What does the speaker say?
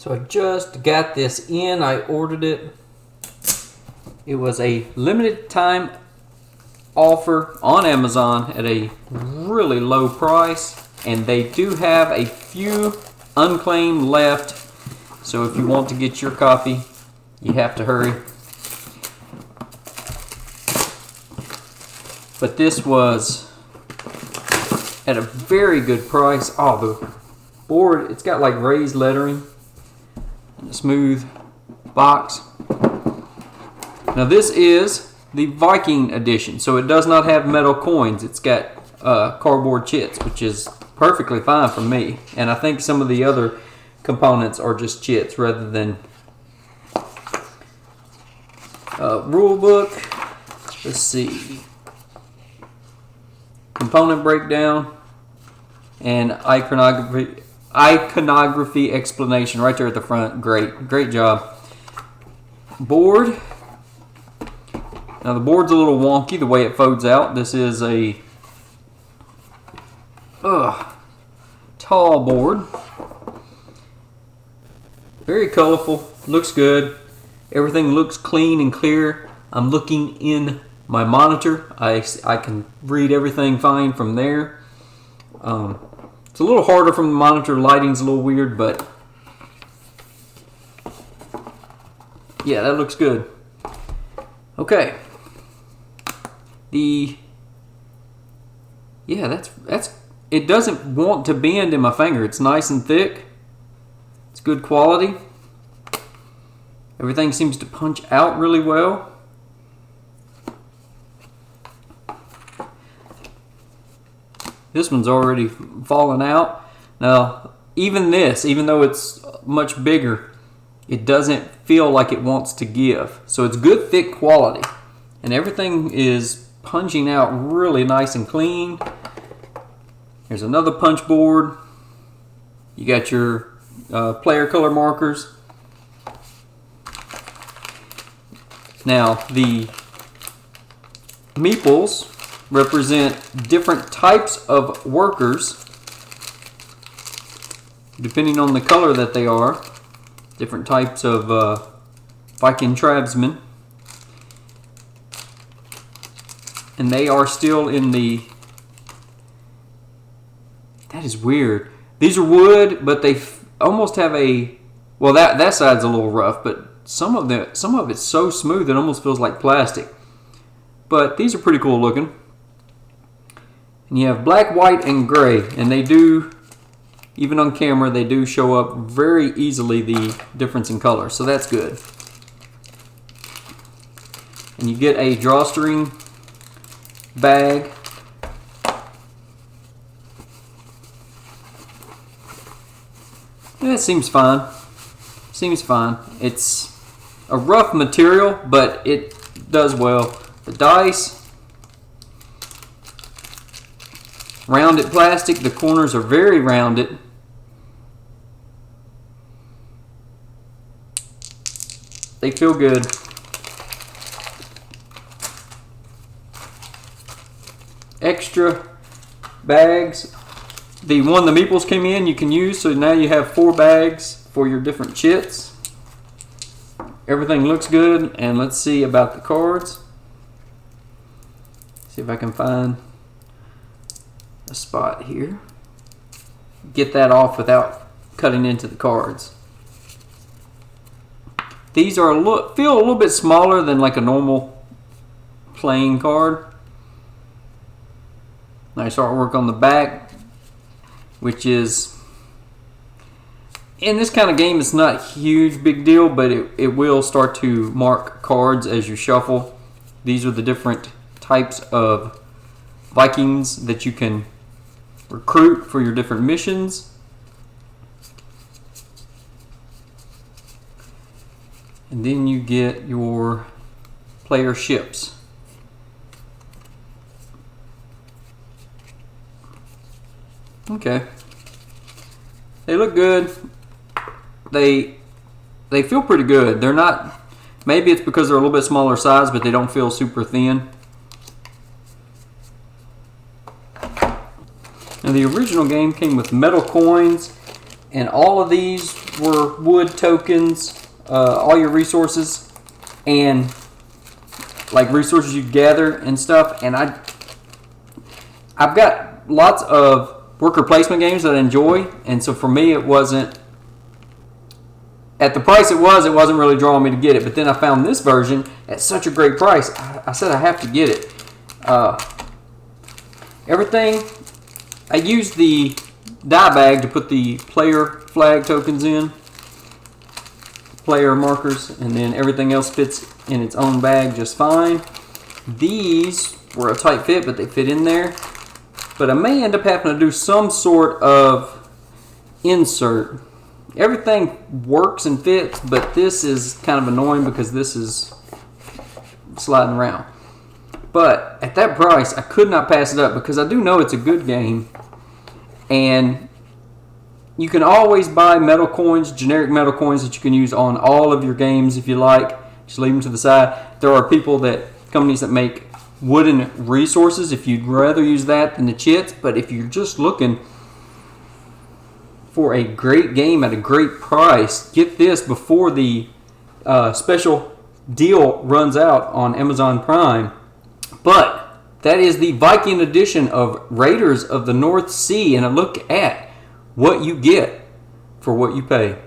So I just got this in. I ordered it. It was a limited time offer on Amazon at a really low price, and they do have a few unclaimed left. So if you want to get your copy, you have to hurry. But this was at a very good price. Oh, the board, it's got like raised lettering and a smooth box. Now this is the Viking Edition, so it does not have metal coins. It's got cardboard chits, which is perfectly fine for me. And I think some of the other components are just chits rather than rule book. Let's see. Component breakdown and iconography explanation right there at the front. Great job. Board. Now the board's a little wonky the way it folds out. This is a tall board. Very colorful. Looks good. Everything looks clean and clear. I'm looking in my monitor. I can read everything fine from there. It's a little harder from the monitor. Lighting's a little weird, but yeah, that looks good. Okay. That's it doesn't want to bend in my finger. It's nice and thick. It's good quality. Everything seems to punch out really well. This one's already fallen out. Now, even though it's much bigger, it doesn't feel like it wants to give. So it's good thick quality. And everything is punching out really nice and clean. There's another punch board. You got your player color markers. Now, the meeples represent different types of workers depending on the color that they are. Different types of Viking tribesmen. And they are still in the... That is weird. These are wood, but they almost have a... Well, that side's a little rough, but some of it's so smooth it almost feels like plastic. But these are pretty cool looking. And you have black, white, and gray. And they do, even on camera, they do show up very easily the difference in color. So that's good. And you get a drawstring bag. Yeah, it seems fine. Seems fine. It's a rough material, but it does well. The dice, rounded plastic. The corners are very rounded. They feel good. Extra bags. The one the meeples came in you can use, so now you have 4 bags for your different chits. Everything looks good, and let's see about the cards. See if I can find a spot here. Get that off without cutting into the cards. These are feel a little bit smaller than like a normal playing card. Nice artwork on the back, which is, in this kind of game, it's not a huge big deal, but it will start to mark cards as you shuffle. These are the different types of Vikings that you can recruit for your different missions. And then you get your player ships. Okay. They look good. They feel pretty good. They're not, maybe it's because they're a little bit smaller size, but they don't feel super thin. Now the original game came with metal coins, and all of these were wood tokens, all your resources, and like resources you gather and stuff. And I've got lots of worker placement games that I enjoy, and so for me it wasn't, at the price it wasn't really drawing me to get it. But then I found this version at such a great price, I said I have to get it. Everything, I used the die bag to put the player flag tokens in, player markers, and then everything else fits in its own bag just fine. These were a tight fit, but they fit in there. But I may end up having to do some sort of insert. Everything works and fits, but this is kind of annoying because this is sliding around. But at that price, I could not pass it up because I do know it's a good game. And you can always buy metal coins, generic metal coins that you can use on all of your games if you like. Just leave them to the side. There are companies that make wooden resources if you'd rather use that than the chits. But if you're just looking for a great game at a great price, get this before the special deal runs out on Amazon Prime. But that is the Viking Edition of Raiders of the North Sea, and a look at what you get for what you pay.